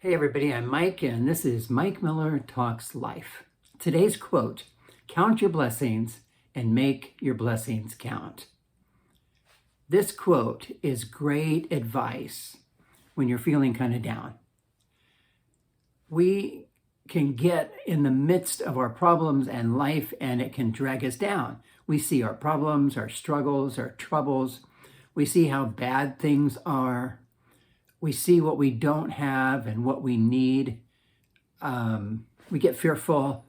Hey everybody, I'm Mike, and this is Mike Miller Talks Life. Today's quote: count your blessings and make your blessings count. This quote is great advice when you're feeling kind of down. We can get in the midst of our problems and life, and it can drag us down. We see our problems, our struggles, our troubles. We see how bad things are. We see what we don't have and what we need. We get fearful,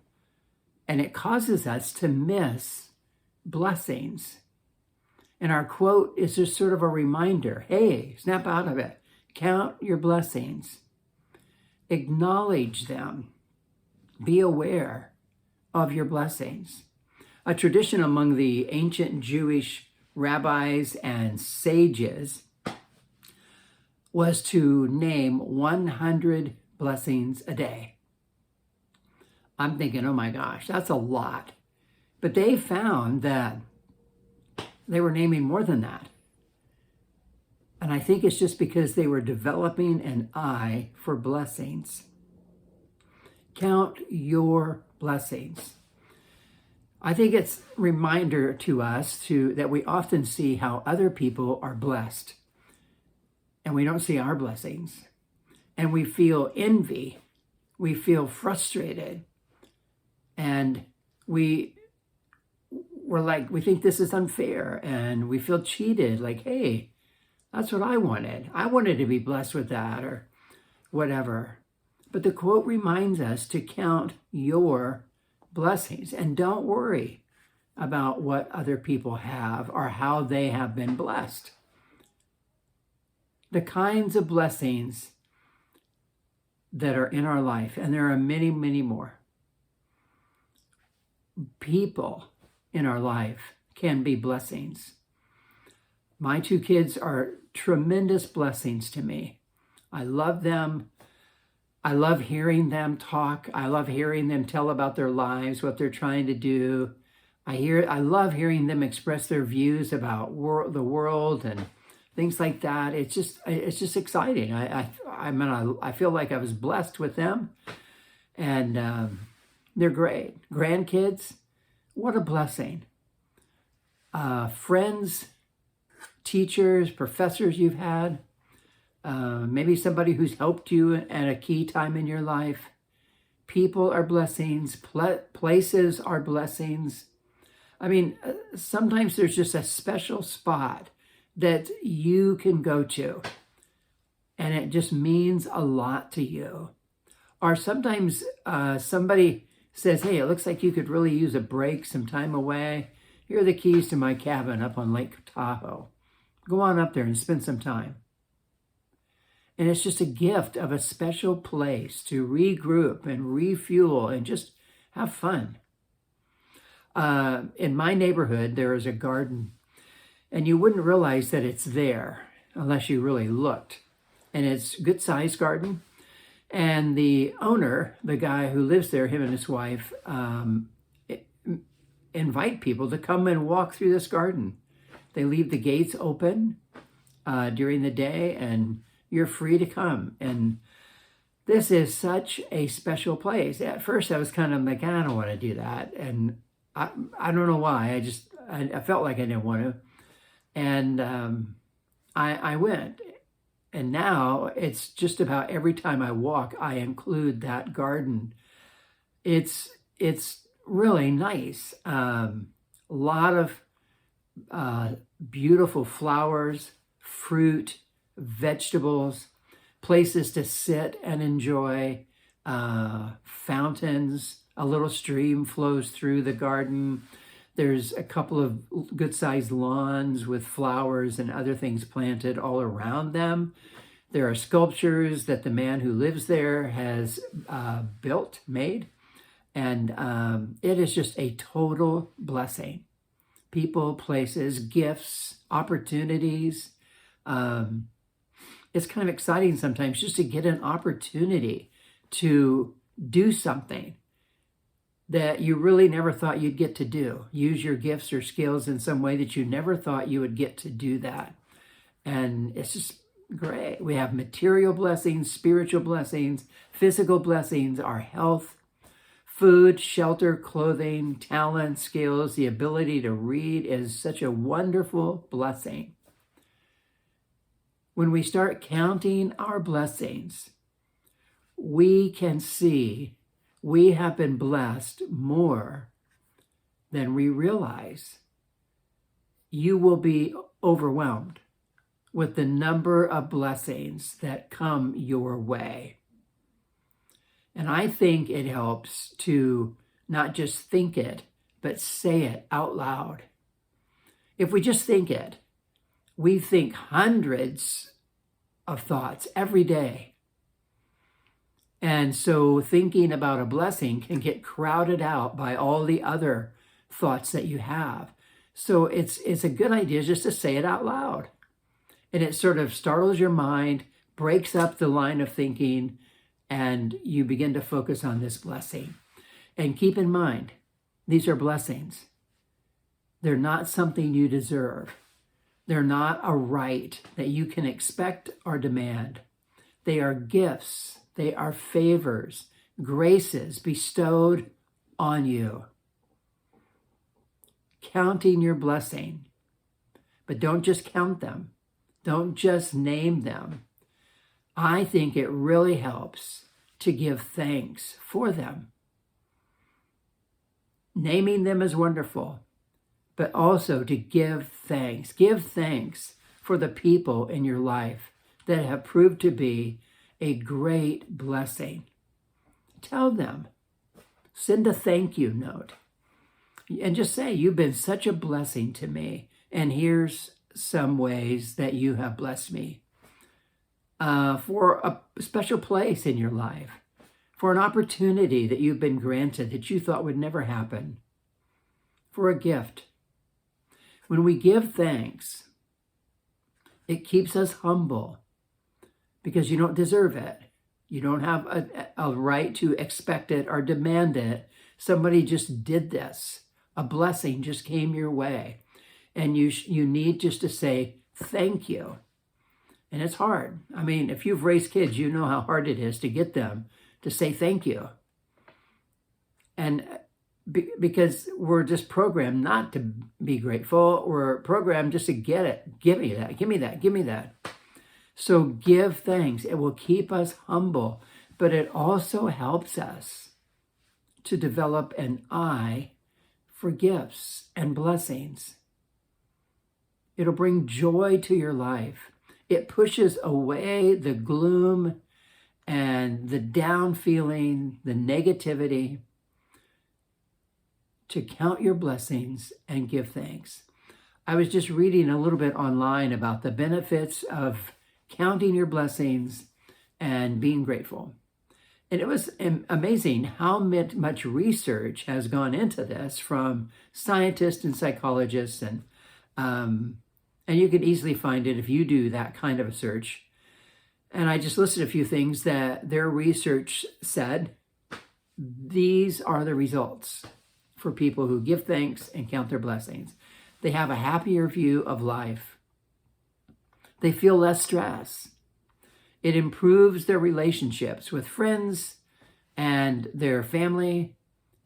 and it causes us to miss blessings. And our quote is just sort of a reminder. Hey, snap out of it. Count your blessings. Acknowledge them. Be aware of your blessings. A tradition among the ancient Jewish rabbis and sages was to name 100 blessings a day. I'm thinking, oh my gosh, that's a lot. But they found that they were naming more than that. And I think it's just because they were developing an eye for blessings. Count your blessings. I think it's a reminder to us that we often see how other people are blessed, and we don't see our blessings. And we feel envy. We feel frustrated. And we're like, we think this is unfair. And we feel cheated. Like, hey, that's what I wanted. I wanted to be blessed with that or whatever. But the quote reminds us to count your blessings. And don't worry about what other people have or how they have been blessed. The kinds of blessings that are in our life, and there are many, many more. People in our life can be blessings. My two kids are tremendous blessings to me. I love them. I love hearing them talk. I love hearing them tell about their lives, what they're trying to do. I love hearing them express their views about the world and things like that. It's just exciting. I feel like I was blessed with them, and they're great. Grandkids, what a blessing. Friends, teachers, professors you've had, maybe somebody who's helped you at a key time in your life. People are blessings. Places are blessings. I mean, sometimes there's just a special spot that you can go to, and it just means a lot to you. Or sometimes somebody says, hey, it looks like you could really use a break, some time away. Here are the keys to my cabin up on Lake Tahoe. Go on up there and spend some time. And it's just a gift of a special place to regroup and refuel and just have fun. In my neighborhood, there is a garden, and you wouldn't realize that it's there unless you really looked. And it's a good-sized garden. And the owner, the guy who lives there, him and his wife, invite people to come and walk through this garden. They leave the gates open during the day, and you're free to come. And this is such a special place. At first, I was kind of like, I don't want to do that. And I don't know why. I felt like I didn't want to. And I went, and now it's just about every time I walk, I include that garden. It's really nice. A lot of beautiful flowers, fruit, vegetables, places to sit and enjoy, fountains. A little stream flows through the garden. There's a couple of good-sized lawns with flowers and other things planted all around them. There are sculptures that the man who lives there has made. And it is just a total blessing. People, places, gifts, opportunities. It's kind of exciting sometimes just to get an opportunity to do something that you really never thought you'd get to do. Use your gifts or skills in some way that you never thought you would get to do that. And it's just Great. We have material blessings, spiritual blessings, physical blessings, our health, food, shelter, clothing, talent, skills. The ability to read is such a wonderful blessing. When we start counting our blessings, we can see we have been blessed more than we realize. You will be overwhelmed with the number of blessings that come your way. And I think it helps to not just think it, but say it out loud. If we just think it, we think hundreds of thoughts every day. And so thinking about a blessing can get crowded out by all the other thoughts that you have. So it's a good idea just to say it out loud. And it sort of startles your mind, breaks up the line of thinking, and you begin to focus on this blessing. And keep in mind, these are blessings. They're not something you deserve. They're not a right that you can expect or demand. They are gifts. They are favors, graces bestowed on you. Counting your blessing. But don't just count them. Don't just name them. I think it really helps to give thanks for them. Naming them is wonderful, but also to give thanks. Give thanks for the people in your life that have proved to be a great blessing. Tell them. Send a thank you note. And just say, you've been such a blessing to me. And here's some ways that you have blessed me. For a special place in your life. For an opportunity that you've been granted that you thought would never happen. For a gift. When we give thanks, it keeps us humble because you don't deserve it. You don't have a right to expect it or demand it. Somebody just did this. A blessing just came your way. And you need just to say thank you. And it's hard. I mean, if you've raised kids, you know how hard it is to get them to say thank you. And because we're just programmed not to be grateful. We're programmed just to get it. Give me that, give me that, give me that. So give thanks. It will keep us humble, but it also helps us to develop an eye for gifts and blessings. It'll bring joy to your life. It pushes away the gloom and the down feeling, the negativity, to count your blessings and give thanks. I was just reading a little bit online about the benefits of counting your blessings and being grateful. And it was amazing how much research has gone into this from scientists and psychologists. And you can easily find it if you do that kind of a search. And I just listed a few things that their research said. These are the results for people who give thanks and count their blessings. They have a happier view of life. They feel less stress. It improves their relationships with friends and their family.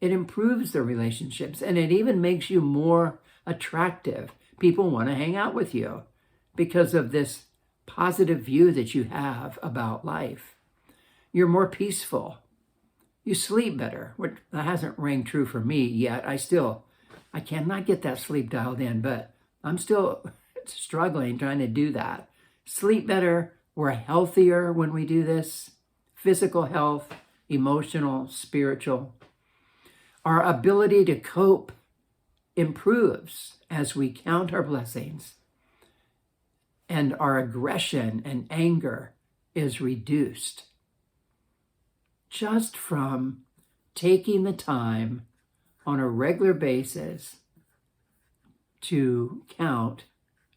It improves their relationships, and it even makes you more attractive. People want to hang out with you because of this positive view that you have about life. You're more peaceful. You sleep better, which that hasn't rang true for me yet. I cannot get that sleep dialed in, but I'm still struggling trying to do that. Sleep better. We're healthier when we do this. Physical health, emotional, spiritual. Our ability to cope improves as we count our blessings. And our aggression and anger is reduced just from taking the time on a regular basis to count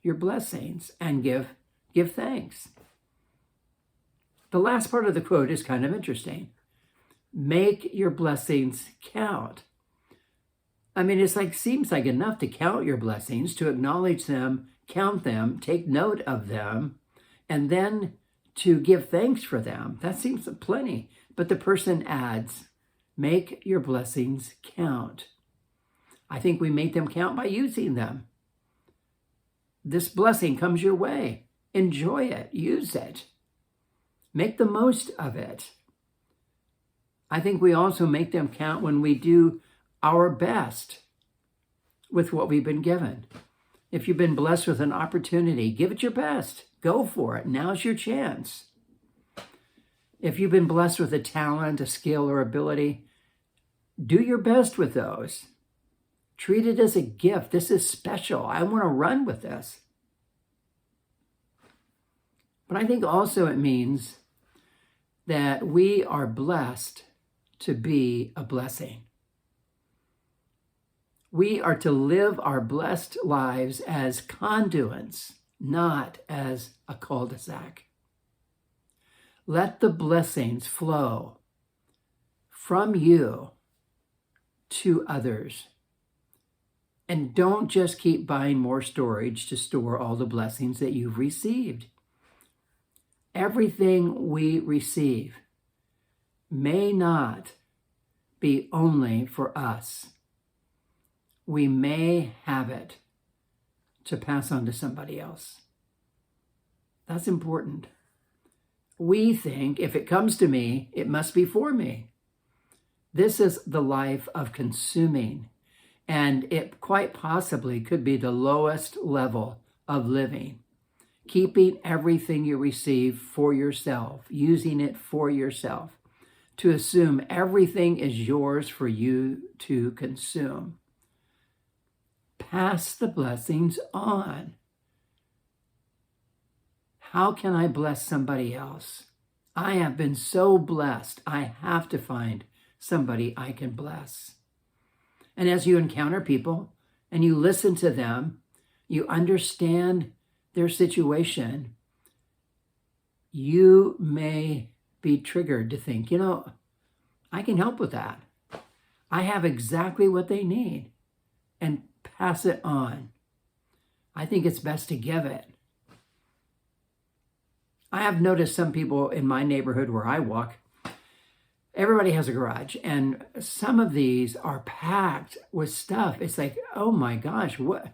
your blessings and give thanks. The last part of the quote is kind of interesting. Make your blessings count. I mean, seems like enough to count your blessings, to acknowledge them, count them, take note of them, and then to give thanks for them. That seems plenty. But the person adds, make your blessings count. I think we make them count by using them. This blessing comes your way. Enjoy it. Use it. Make the most of it. I think we also make them count when we do our best with what we've been given. If you've been blessed with an opportunity, give it your best. Go for it. Now's your chance. If you've been blessed with a talent, a skill, or ability, do your best with those. Treat it as a gift. This is special. I want to run with this. But I think also it means that we are blessed to be a blessing. We are to live our blessed lives as conduits, not as a cul-de-sac. Let the blessings flow from you to others. And don't just keep buying more storage to store all the blessings that you've received. Everything we receive may not be only for us. We may have it to pass on to somebody else. That's important. We think if it comes to me, it must be for me. This is the life of consuming, and it quite possibly could be the lowest level of living. Keeping everything you receive for yourself, using it for yourself, to assume everything is yours for you to consume. Pass the blessings on. How can I bless somebody else? I have been so blessed. I have to find somebody I can bless. And as you encounter people and you listen to them, you understand their situation, you may be triggered to think, I can help with that. I have exactly what they need, and pass it on. I think it's best to give it. I have noticed some people in my neighborhood where I walk, everybody has a garage, and some of these are packed with stuff. It's like, oh my gosh, what?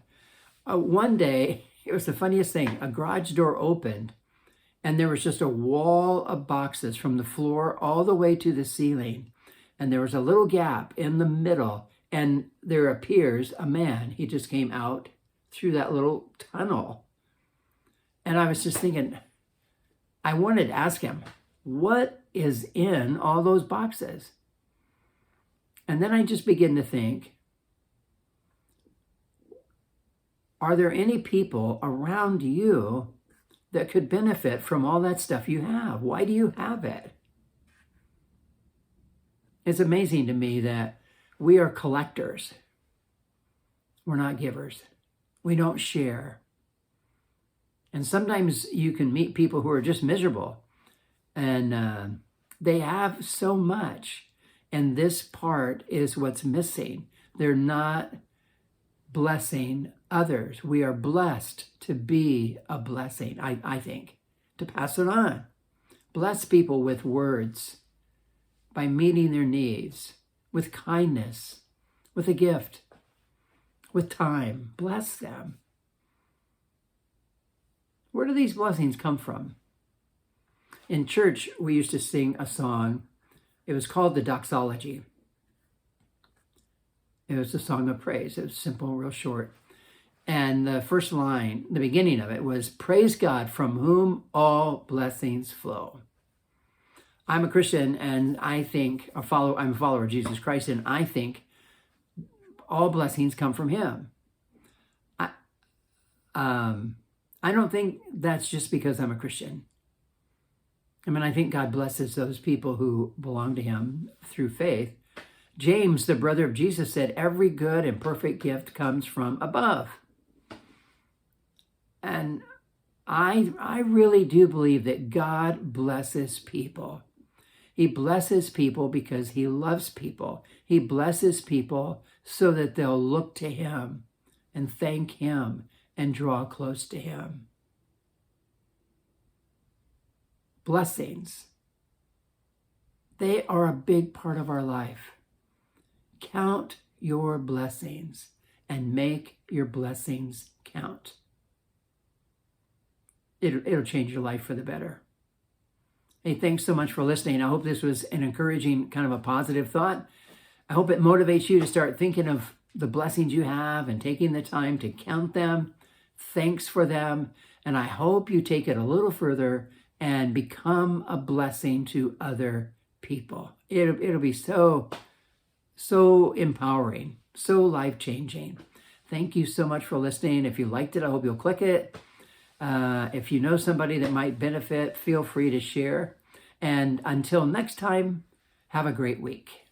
One day, it was the funniest thing. A garage door opened, and there was just a wall of boxes from the floor all the way to the ceiling. And there was a little gap in the middle, and there appears a man. He just came out through that little tunnel. And I was just thinking, I wanted to ask him, what is in all those boxes? And then I just begin to think, are there any people around you that could benefit from all that stuff you have? Why do you have it? It's amazing to me that we are collectors. We're not givers. We don't share. And sometimes you can meet people who are just miserable, and they have so much. And this part is what's missing. They're not blessing others. We are blessed to be a blessing, I think, to pass it on. Bless people with words, by meeting their needs, with kindness, with a gift, with time. Bless them. Where do these blessings come from? In church, we used to sing a song. It was called the Doxology. It was a song of praise. It was simple, real short. And the first line, the beginning of it was, praise God from whom all blessings flow. I'm a Christian, and I'm a follower of Jesus Christ, and I think all blessings come from him. I don't think that's just because I'm a Christian. I think God blesses those people who belong to him through faith. James, the brother of Jesus, said, every good and perfect gift comes from above. And I really do believe that God blesses people. He blesses people because he loves people. He blesses people so that they'll look to him and thank him and draw close to him. blessings. They are a big part of our life. Count your blessings and make your blessings count. It'll change your life for the better. Hey, thanks so much for listening. I hope this was an encouraging, kind of a positive thought. I hope it motivates you to start thinking of the blessings you have and taking the time to count them. Thanks for them. And I hope you take it a little further and become a blessing to other people. It'll be so empowering, so life-changing. Thank you so much for listening. If you liked it, I hope you'll click it. If you know somebody that might benefit, feel free to share. And until next time, have a great week.